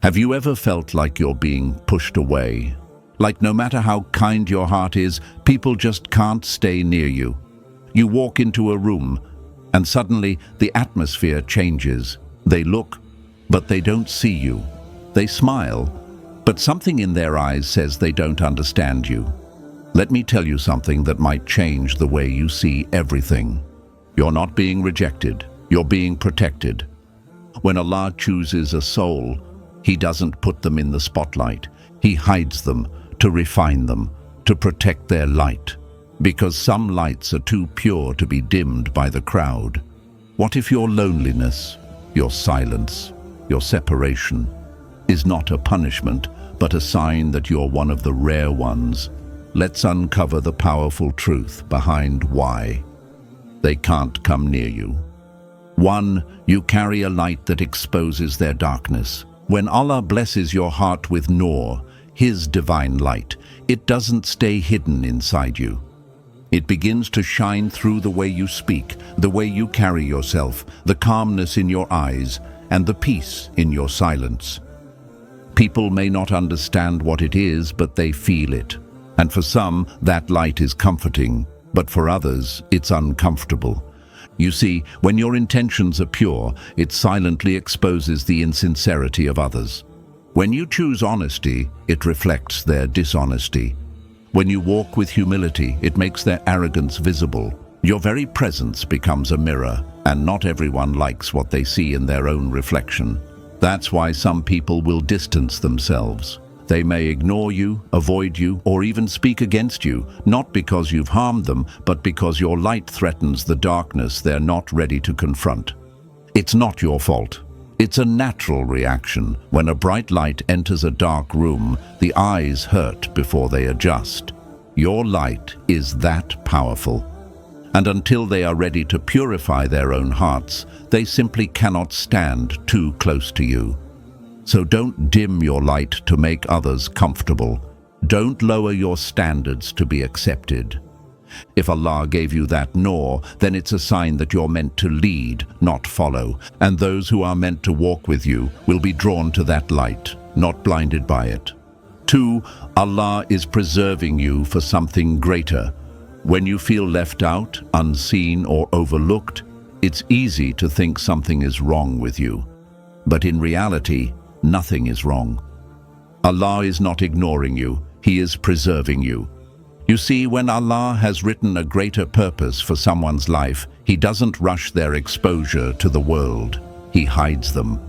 Have you ever felt like you're being pushed away? Like no matter how kind your heart is, people just can't stay near you. You walk into a room, and suddenly the atmosphere changes. They look, but they don't see you. They smile, but something in their eyes says they don't understand you. Let me tell you something that might change the way you see everything. You're not being rejected, you're being protected. When Allah chooses a soul, He doesn't put them in the spotlight. He hides them to refine them, to protect their light. Because some lights are too pure to be dimmed by the crowd. What if your loneliness, your silence, your separation is not a punishment, but a sign that you're one of the rare ones? Let's uncover the powerful truth behind why they can't come near you. 1. You carry a light that exposes their darkness. When Allah blesses your heart with Noor, His divine light, it doesn't stay hidden inside you. It begins to shine through the way you speak, the way you carry yourself, the calmness in your eyes, and the peace in your silence. People may not understand what it is, but they feel it. And for some, that light is comforting, but for others, it's uncomfortable. You see, when your intentions are pure, it silently exposes the insincerity of others. When you choose honesty, it reflects their dishonesty. When you walk with humility, it makes their arrogance visible. Your very presence becomes a mirror, and not everyone likes what they see in their own reflection. That's why some people will distance themselves. They may ignore you, avoid you, or even speak against you, not because you've harmed them, but because your light threatens the darkness they're not ready to confront. It's not your fault. It's a natural reaction. When a bright light enters a dark room, the eyes hurt before they adjust. Your light is that powerful. And until they are ready to purify their own hearts, they simply cannot stand too close to you. So don't dim your light to make others comfortable. Don't lower your standards to be accepted. If Allah gave you that Noor, then it's a sign that you're meant to lead, not follow. And those who are meant to walk with you will be drawn to that light, not blinded by it. 2. Allah is preserving you for something greater. When you feel left out, unseen, or overlooked, it's easy to think something is wrong with you. But in reality, nothing is wrong. Allah is not ignoring you, He is preserving you. You see, when Allah has written a greater purpose for someone's life, He doesn't rush their exposure to the world. He hides them.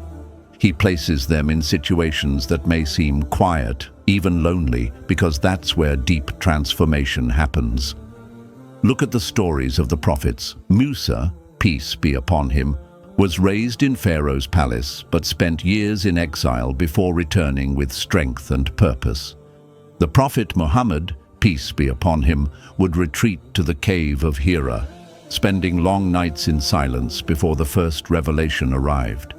He places them in situations that may seem quiet, even lonely, because that's where deep transformation happens. Look at the stories of the prophets. Musa, peace be upon him, was raised in Pharaoh's palace, but spent years in exile before returning with strength and purpose. The prophet Muhammad, peace be upon him, would retreat to the cave of Hira, spending long nights in silence before the first revelation arrived.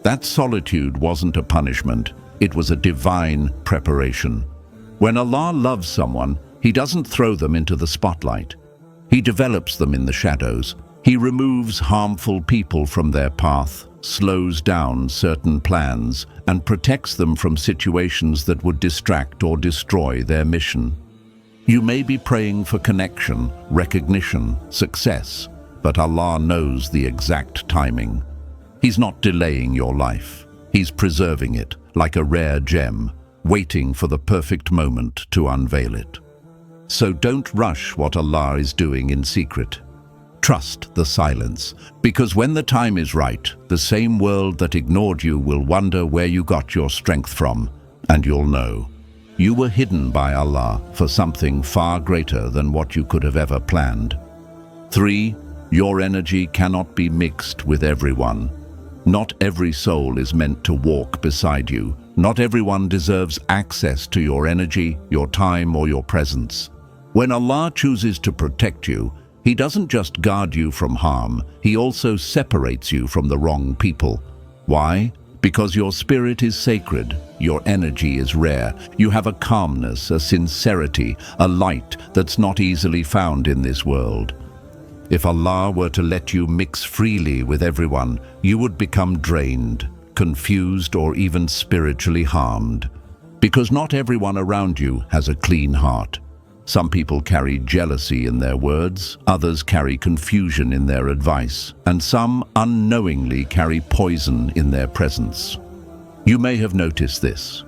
That solitude wasn't a punishment, it was a divine preparation. When Allah loves someone, He doesn't throw them into the spotlight. He develops them in the shadows. He removes harmful people from their path, slows down certain plans, and protects them from situations that would distract or destroy their mission. You may be praying for connection, recognition, success, but Allah knows the exact timing. He's not delaying your life. He's preserving it, like a rare gem, waiting for the perfect moment to unveil it. So don't rush what Allah is doing in secret. Trust the silence, because when the time is right, the same world that ignored you will wonder where you got your strength from, and you'll know. You were hidden by Allah for something far greater than what you could have ever planned. 3. Your energy cannot be mixed with everyone. Not every soul is meant to walk beside you. Not everyone deserves access to your energy, your time, or your presence. When Allah chooses to protect you, He doesn't just guard you from harm, He also separates you from the wrong people. Why? Because your spirit is sacred, your energy is rare. You have a calmness, a sincerity, a light that's not easily found in this world. If Allah were to let you mix freely with everyone, you would become drained, confused, or even spiritually harmed. Because not everyone around you has a clean heart. Some people carry jealousy in their words, others carry confusion in their advice, and some unknowingly carry poison in their presence. You may have noticed this.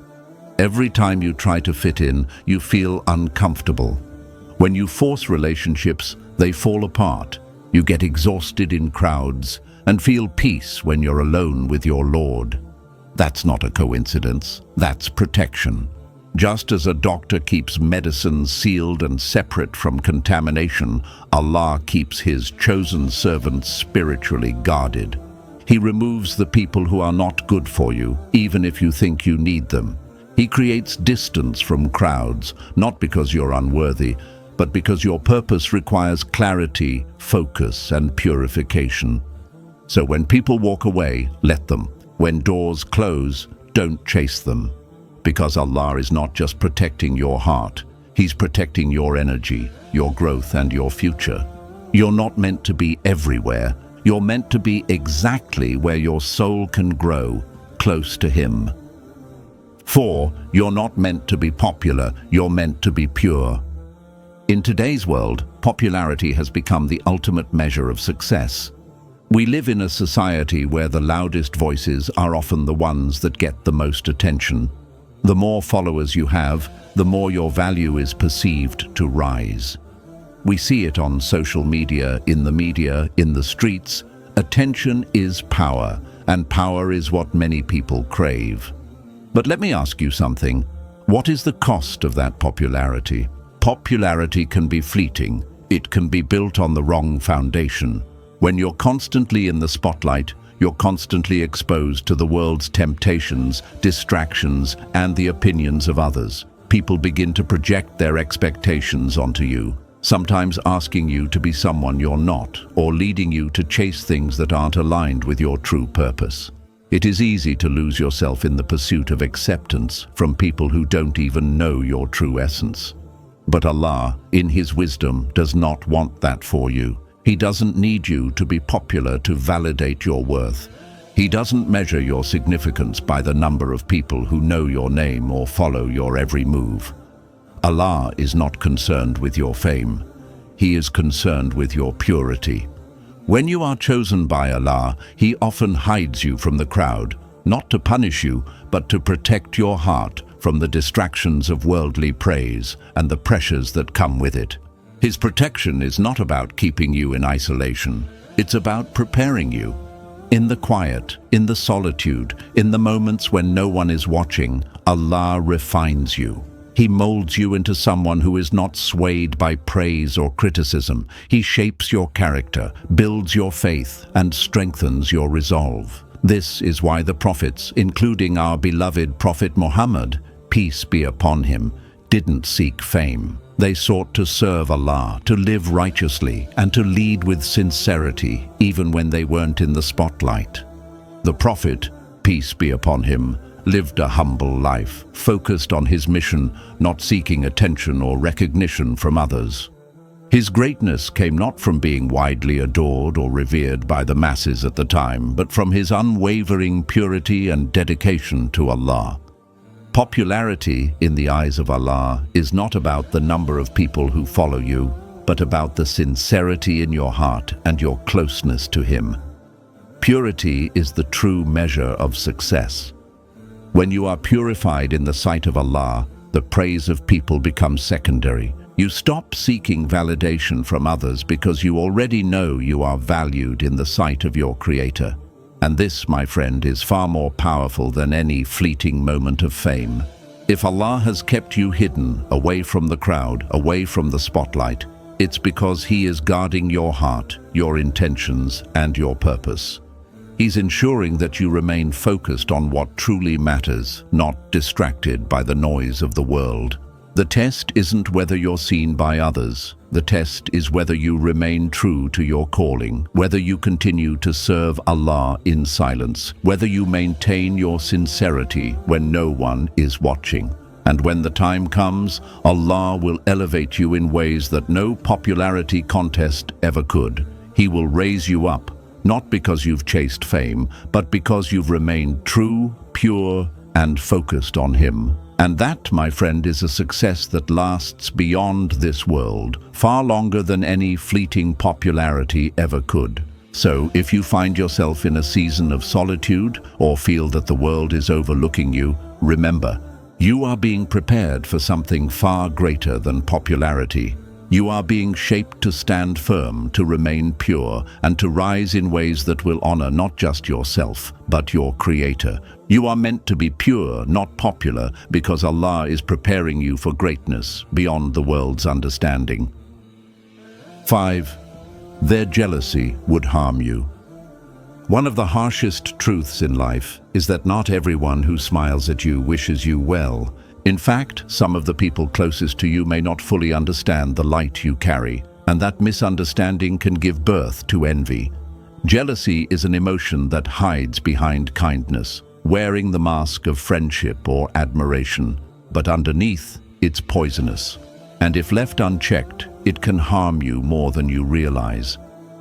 Every time you try to fit in, you feel uncomfortable. When you force relationships, they fall apart. You get exhausted in crowds and feel peace when you're alone with your Lord. That's not a coincidence. That's protection. Just as a doctor keeps medicines sealed and separate from contamination, Allah keeps His chosen servants spiritually guarded. He removes the people who are not good for you, even if you think you need them. He creates distance from crowds, not because you're unworthy, but because your purpose requires clarity, focus, and purification. So when people walk away, let them. When doors close, don't chase them. Because Allah is not just protecting your heart, He's protecting your energy, your growth, and your future. You're not meant to be everywhere. You're meant to be exactly where your soul can grow, close to Him. 4. You're not meant to be popular. You're meant to be pure. In today's world, popularity has become the ultimate measure of success. We live in a society where the loudest voices are often the ones that get the most attention. The more followers you have, the more your value is perceived to rise. We see it on social media, in the streets. Attention is power, and power is what many people crave. But let me ask you something. What is the cost of that popularity? Popularity can be fleeting. It can be built on the wrong foundation. When you're constantly in the spotlight, you're constantly exposed to the world's temptations, distractions, and the opinions of others. People begin to project their expectations onto you, sometimes asking you to be someone you're not, or leading you to chase things that aren't aligned with your true purpose. It is easy to lose yourself in the pursuit of acceptance from people who don't even know your true essence. But Allah, in His wisdom, does not want that for you. He doesn't need you to be popular to validate your worth. He doesn't measure your significance by the number of people who know your name or follow your every move. Allah is not concerned with your fame. He is concerned with your purity. When you are chosen by Allah, He often hides you from the crowd, not to punish you, but to protect your heart from the distractions of worldly praise and the pressures that come with it. His protection is not about keeping you in isolation. It's about preparing you. In the quiet, in the solitude, in the moments when no one is watching, Allah refines you. He molds you into someone who is not swayed by praise or criticism. He shapes your character, builds your faith, and strengthens your resolve. This is why the prophets, including our beloved Prophet Muhammad, peace be upon him, didn't seek fame. They sought to serve Allah, to live righteously, and to lead with sincerity, even when they weren't in the spotlight. The Prophet, peace be upon him, lived a humble life, focused on his mission, not seeking attention or recognition from others. His greatness came not from being widely adored or revered by the masses at the time, but from his unwavering purity and dedication to Allah. Popularity, in the eyes of Allah, is not about the number of people who follow you, but about the sincerity in your heart and your closeness to Him. Purity is the true measure of success. When you are purified in the sight of Allah, the praise of people becomes secondary. You stop seeking validation from others because you already know you are valued in the sight of your Creator. And this, my friend, is far more powerful than any fleeting moment of fame. If Allah has kept you hidden, away from the crowd, away from the spotlight, it's because He is guarding your heart, your intentions, and your purpose. He's ensuring that you remain focused on what truly matters, not distracted by the noise of the world. The test isn't whether you're seen by others. The test is whether you remain true to your calling, whether you continue to serve Allah in silence, whether you maintain your sincerity when no one is watching. And when the time comes, Allah will elevate you in ways that no popularity contest ever could. He will raise you up, not because you've chased fame, but because you've remained true, pure, and focused on Him. And that, my friend, is a success that lasts beyond this world, far longer than any fleeting popularity ever could. So, if you find yourself in a season of solitude or feel that the world is overlooking you, remember, you are being prepared for something far greater than popularity. You are being shaped to stand firm, to remain pure, and to rise in ways that will honor not just yourself, but your Creator. You are meant to be pure, not popular, because Allah is preparing you for greatness beyond the world's understanding. 5. Their jealousy would harm you. One of the harshest truths in life is that not everyone who smiles at you wishes you well. In fact, some of the people closest to you may not fully understand the light you carry, and that misunderstanding can give birth to envy. Jealousy is an emotion that hides behind kindness, wearing the mask of friendship or admiration, but underneath, it's poisonous. And if left unchecked, it can harm you more than you realize.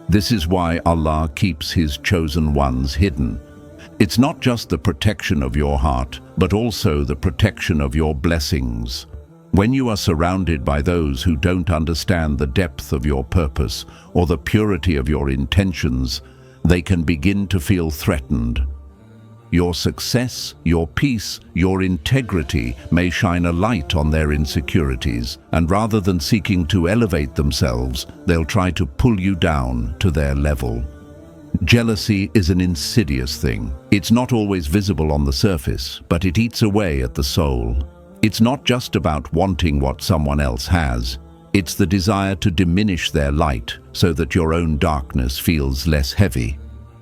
This is why Allah keeps His chosen ones hidden. It's not just the protection of your heart, but also the protection of your blessings. When you are surrounded by those who don't understand the depth of your purpose or the purity of your intentions, they can begin to feel threatened. Your success, your peace, your integrity may shine a light on their insecurities, and rather than seeking to elevate themselves, they'll try to pull you down to their level. Jealousy is an insidious thing. It's not always visible on the surface, but it eats away at the soul. It's not just about wanting what someone else has. It's the desire to diminish their light so that your own darkness feels less heavy.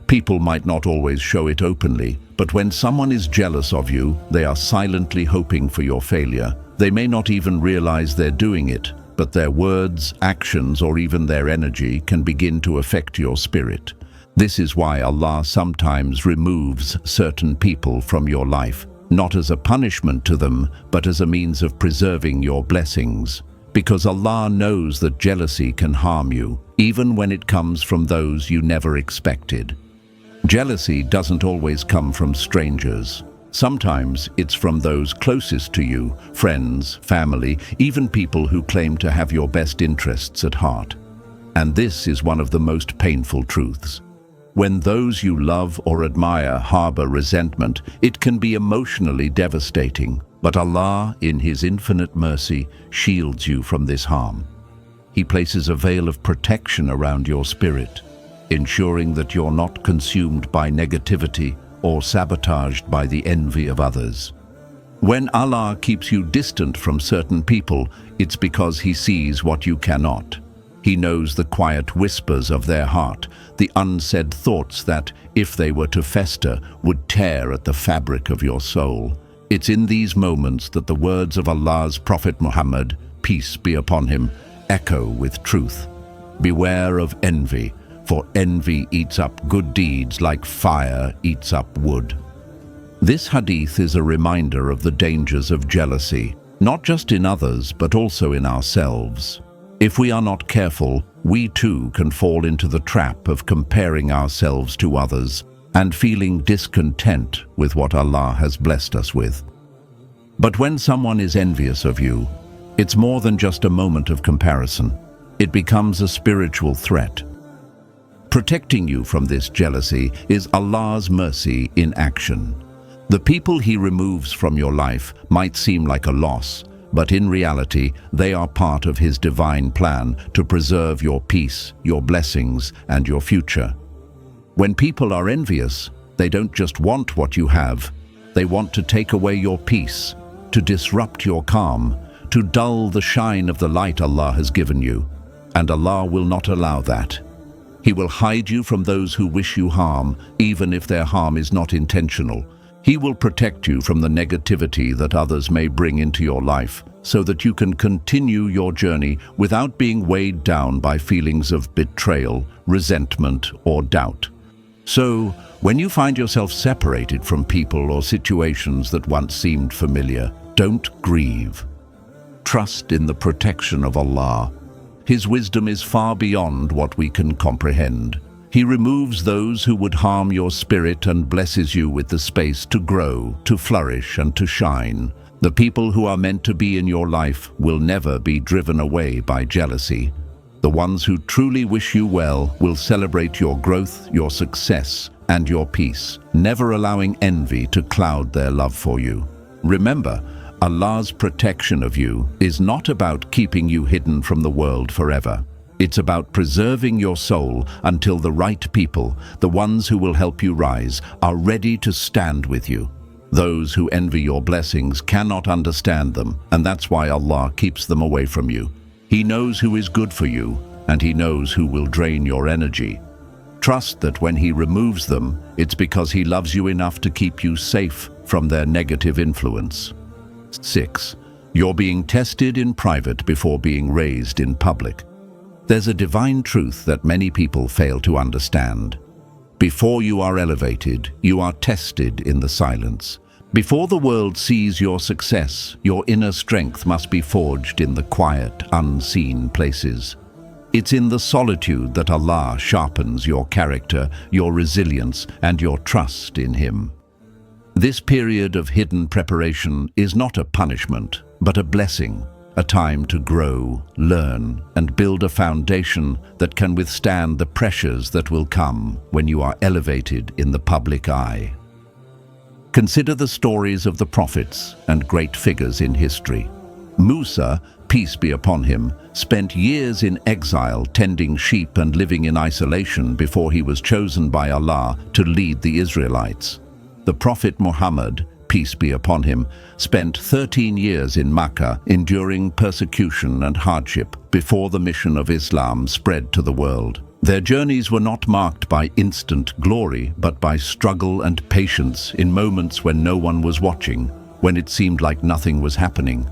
People might not always show it openly, but when someone is jealous of you, they are silently hoping for your failure. They may not even realize they're doing it, but their words, actions, or even their energy can begin to affect your spirit. This is why Allah sometimes removes certain people from your life, not as a punishment to them, but as a means of preserving your blessings. Because Allah knows that jealousy can harm you, even when it comes from those you never expected. Jealousy doesn't always come from strangers. Sometimes it's from those closest to you, friends, family, even people who claim to have your best interests at heart. And this is one of the most painful truths. When those you love or admire harbor resentment, it can be emotionally devastating. But Allah, in His infinite mercy, shields you from this harm. He places a veil of protection around your spirit, ensuring that you're not consumed by negativity or sabotaged by the envy of others. When Allah keeps you distant from certain people, it's because He sees what you cannot. He knows the quiet whispers of their heart, the unsaid thoughts that, if they were to fester, would tear at the fabric of your soul. It's in these moments that the words of Allah's Prophet Muhammad, peace be upon him, echo with truth. Beware of envy, for envy eats up good deeds like fire eats up wood. This hadith is a reminder of the dangers of jealousy, not just in others, but also in ourselves. If we are not careful, we too can fall into the trap of comparing ourselves to others and feeling discontent with what Allah has blessed us with. But when someone is envious of you, it's more than just a moment of comparison. It becomes a spiritual threat. Protecting you from this jealousy is Allah's mercy in action. The people He removes from your life might seem like a loss, but in reality, they are part of His divine plan to preserve your peace, your blessings, and your future. When people are envious, they don't just want what you have. They want to take away your peace, to disrupt your calm, to dull the shine of the light Allah has given you. And Allah will not allow that. He will hide you from those who wish you harm, even if their harm is not intentional. He will protect you from the negativity that others may bring into your life, so that you can continue your journey without being weighed down by feelings of betrayal, resentment, or doubt. So, when you find yourself separated from people or situations that once seemed familiar, don't grieve. Trust in the protection of Allah. His wisdom is far beyond what we can comprehend. He removes those who would harm your spirit and blesses you with the space to grow, to flourish, and to shine. The people who are meant to be in your life will never be driven away by jealousy. The ones who truly wish you well will celebrate your growth, your success, and your peace, never allowing envy to cloud their love for you. Remember, Allah's protection of you is not about keeping you hidden from the world forever. It's about preserving your soul until the right people, the ones who will help you rise, are ready to stand with you. Those who envy your blessings cannot understand them, and that's why Allah keeps them away from you. He knows who is good for you, and He knows who will drain your energy. Trust that when He removes them, it's because He loves you enough to keep you safe from their negative influence. 6. You're being tested in private before being raised in public. There's a divine truth that many people fail to understand. Before you are elevated, you are tested in the silence. Before the world sees your success, your inner strength must be forged in the quiet, unseen places. It's in the solitude that Allah sharpens your character, your resilience, and your trust in Him. This period of hidden preparation is not a punishment, but a blessing, a time to grow, learn, and build a foundation that can withstand the pressures that will come when you are elevated in the public eye. Consider the stories of the prophets and great figures in history. Musa, peace be upon him, spent years in exile tending sheep and living in isolation before he was chosen by Allah to lead the Israelites. The Prophet Muhammad, peace be upon him, spent 13 years in Makkah enduring persecution and hardship before the mission of Islam spread to the world. Their journeys were not marked by instant glory, but by struggle and patience in moments when no one was watching, when it seemed like nothing was happening.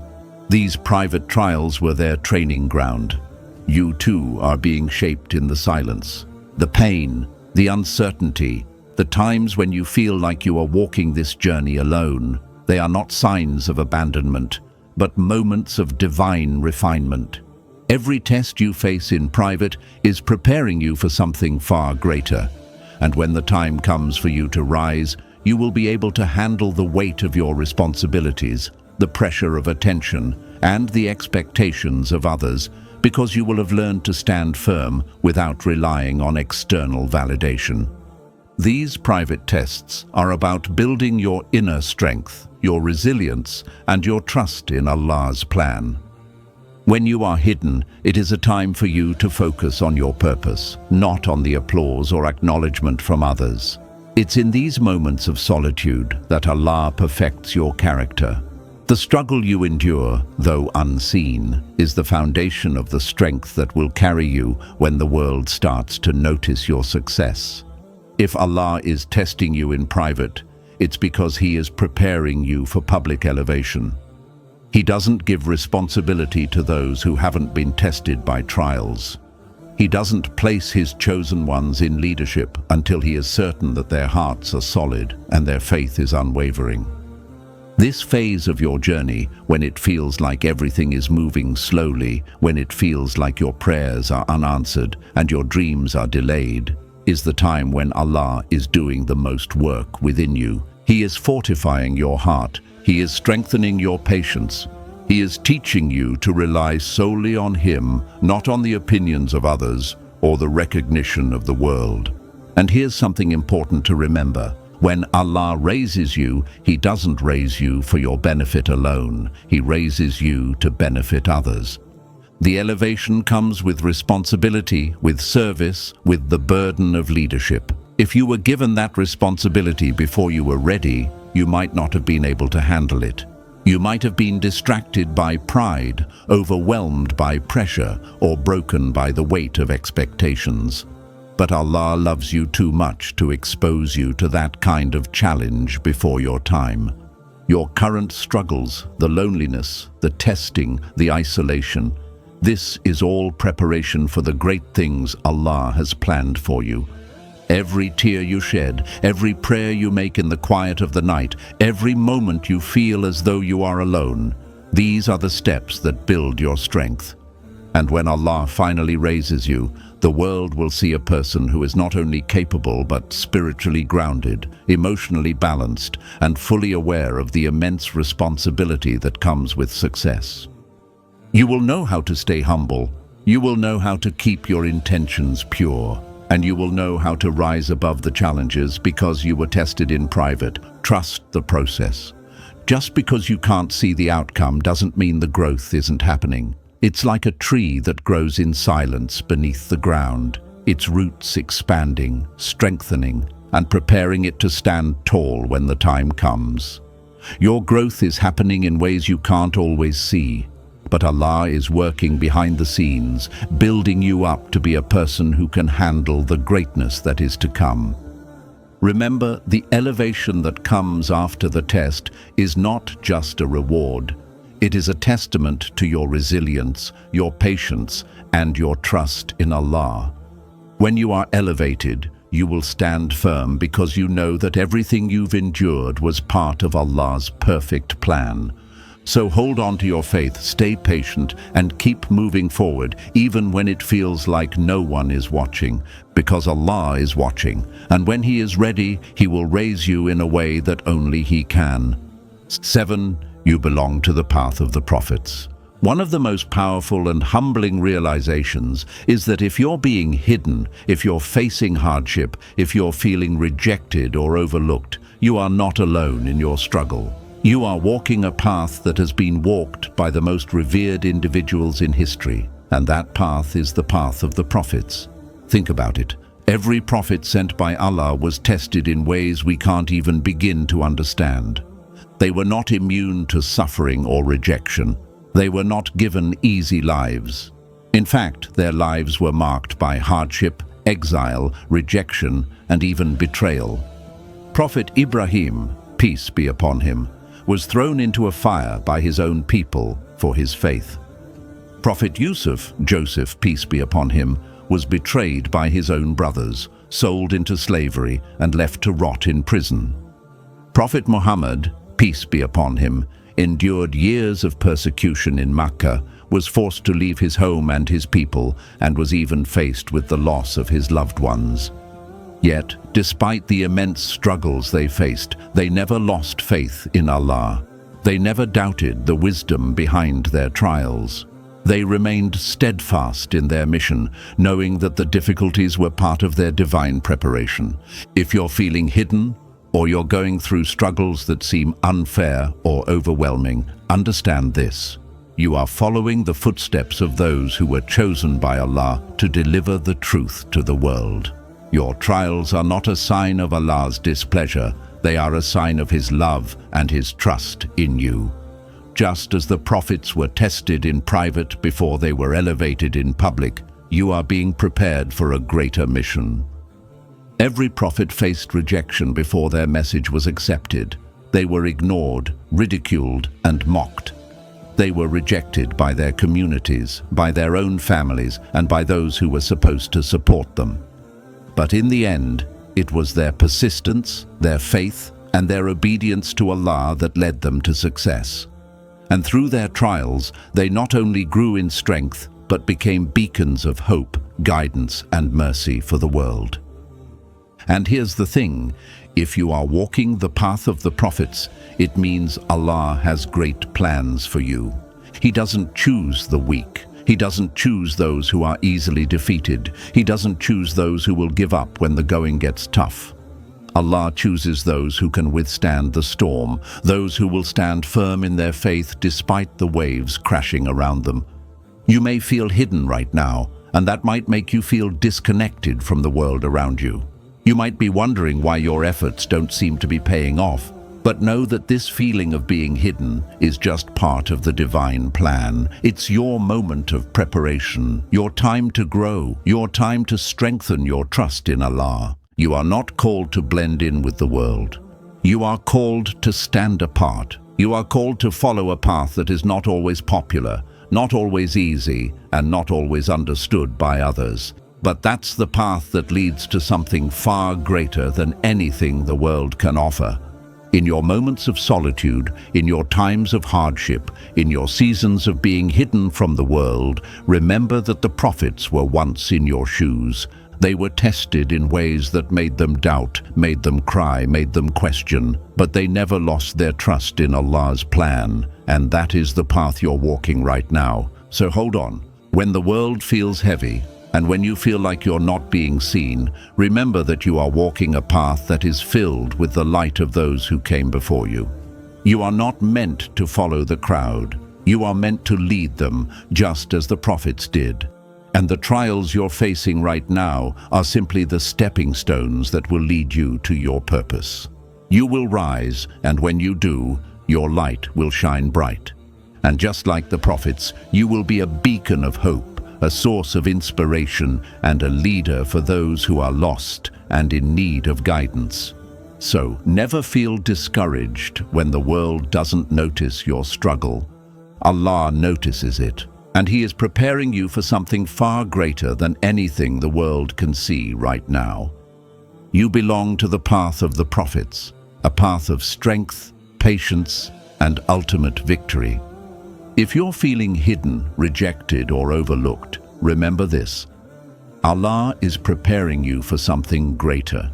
These private trials were their training ground. You too are being shaped in the silence. The pain, the uncertainty, the times when you feel like you are walking this journey alone, they are not signs of abandonment, but moments of divine refinement. Every test you face in private is preparing you for something far greater. And when the time comes for you to rise, you will be able to handle the weight of your responsibilities, the pressure of attention, and the expectations of others, because you will have learned to stand firm without relying on external validation. These private tests are about building your inner strength, your resilience, and your trust in Allah's plan. When you are hidden, it is a time for you to focus on your purpose, not on the applause or acknowledgement from others. It's in these moments of solitude that Allah perfects your character. The struggle you endure, though unseen, is the foundation of the strength that will carry you when the world starts to notice your success. If Allah is testing you in private, it's because He is preparing you for public elevation. He doesn't give responsibility to those who haven't been tested by trials. He doesn't place His chosen ones in leadership until He is certain that their hearts are solid and their faith is unwavering. This phase of your journey, when it feels like everything is moving slowly, when it feels like your prayers are unanswered and your dreams are delayed, is the time when Allah is doing the most work within you. He is fortifying your heart. He is strengthening your patience. He is teaching you to rely solely on Him, not on the opinions of others or the recognition of the world. And here's something important to remember. When Allah raises you, He doesn't raise you for your benefit alone. He raises you to benefit others. The elevation comes with responsibility, with service, with the burden of leadership. If you were given that responsibility before you were ready, you might not have been able to handle it. You might have been distracted by pride, overwhelmed by pressure, or broken by the weight of expectations. But Allah loves you too much to expose you to that kind of challenge before your time. Your current struggles, the loneliness, the testing, the isolation, this is all preparation for the great things Allah has planned for you. Every tear you shed, every prayer you make in the quiet of the night, every moment you feel as though you are alone, these are the steps that build your strength. And when Allah finally raises you, the world will see a person who is not only capable but spiritually grounded, emotionally balanced, and fully aware of the immense responsibility that comes with success. You will know how to stay humble, you will know how to keep your intentions pure, and you will know how to rise above the challenges because you were tested in private. Trust the process. Just because you can't see the outcome doesn't mean the growth isn't happening. It's like a tree that grows in silence beneath the ground, its roots expanding, strengthening, and preparing it to stand tall when the time comes. Your growth is happening in ways you can't always see, but Allah is working behind the scenes, building you up to be a person who can handle the greatness that is to come. Remember, the elevation that comes after the test is not just a reward. It is a testament to your resilience, your patience, and your trust in Allah. When you are elevated, you will stand firm because you know that everything you've endured was part of Allah's perfect plan. So hold on to your faith, stay patient, and keep moving forward, even when it feels like no one is watching, because Allah is watching, and when He is ready, He will raise you in a way that only He can. 7. You belong to the path of the prophets. One of the most powerful and humbling realizations is that if you're being hidden, if you're facing hardship, if you're feeling rejected or overlooked, you are not alone in your struggle. You are walking a path that has been walked by the most revered individuals in history, and that path is the path of the prophets. Think about it. Every prophet sent by Allah was tested in ways we can't even begin to understand. They were not immune to suffering or rejection. They were not given easy lives. In fact, their lives were marked by hardship, exile, rejection, and even betrayal. Prophet Ibrahim, peace be upon him, was thrown into a fire by his own people for his faith. Prophet Joseph, peace be upon him, was betrayed by his own brothers, sold into slavery, and left to rot in prison. Prophet Muhammad, peace be upon him, endured years of persecution in Mecca, was forced to leave his home and his people, and was even faced with the loss of his loved ones. Yet, despite the immense struggles they faced, they never lost faith in Allah. They never doubted the wisdom behind their trials. They remained steadfast in their mission, knowing that the difficulties were part of their divine preparation. If you're feeling hidden, or you're going through struggles that seem unfair or overwhelming, understand this. You are following the footsteps of those who were chosen by Allah to deliver the truth to the world. Your trials are not a sign of Allah's displeasure, they are a sign of His love and His trust in you. Just as the prophets were tested in private before they were elevated in public, you are being prepared for a greater mission. Every prophet faced rejection before their message was accepted. They were ignored, ridiculed, and mocked. They were rejected by their communities, by their own families, and by those who were supposed to support them. But in the end, it was their persistence, their faith, and their obedience to Allah that led them to success. And through their trials, they not only grew in strength, but became beacons of hope, guidance, and mercy for the world. And here's the thing, if you are walking the path of the prophets, it means Allah has great plans for you. He doesn't choose the weak. He doesn't choose those who are easily defeated. He doesn't choose those who will give up when the going gets tough. Allah chooses those who can withstand the storm, those who will stand firm in their faith despite the waves crashing around them. You may feel hidden right now, and that might make you feel disconnected from the world around you. You might be wondering why your efforts don't seem to be paying off, but know that this feeling of being hidden is just part of the divine plan. It's your moment of preparation, your time to grow, your time to strengthen your trust in Allah. You are not called to blend in with the world. You are called to stand apart. You are called to follow a path that is not always popular, not always easy, and not always understood by others. But that's the path that leads to something far greater than anything the world can offer. In your moments of solitude, in your times of hardship, in your seasons of being hidden from the world, remember that the prophets were once in your shoes. They were tested in ways that made them doubt, made them cry, made them question, but they never lost their trust in Allah's plan, and that is the path you're walking right now. So hold on. When the world feels heavy, and when you feel like you're not being seen, remember that you are walking a path that is filled with the light of those who came before you. You are not meant to follow the crowd. You are meant to lead them, just as the prophets did. And the trials you're facing right now are simply the stepping stones that will lead you to your purpose. You will rise, and when you do, your light will shine bright. And just like the prophets, you will be a beacon of hope, a source of inspiration, and a leader for those who are lost and in need of guidance. So, never feel discouraged when the world doesn't notice your struggle. Allah notices it, and He is preparing you for something far greater than anything the world can see right now. You belong to the path of the prophets, a path of strength, patience, and ultimate victory. If you're feeling hidden, rejected, or overlooked, remember this: Allah is preparing you for something greater.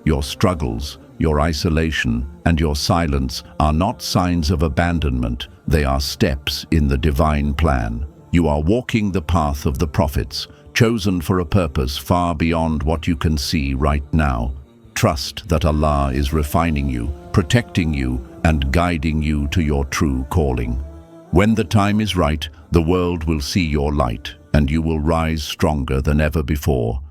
Your struggles, your isolation, and your silence are not signs of abandonment. They are steps in the divine plan. You are walking the path of the prophets, chosen for a purpose far beyond what you can see right now. Trust that Allah is refining you, protecting you, and guiding you to your true calling. When the time is right, the world will see your light, and you will rise stronger than ever before.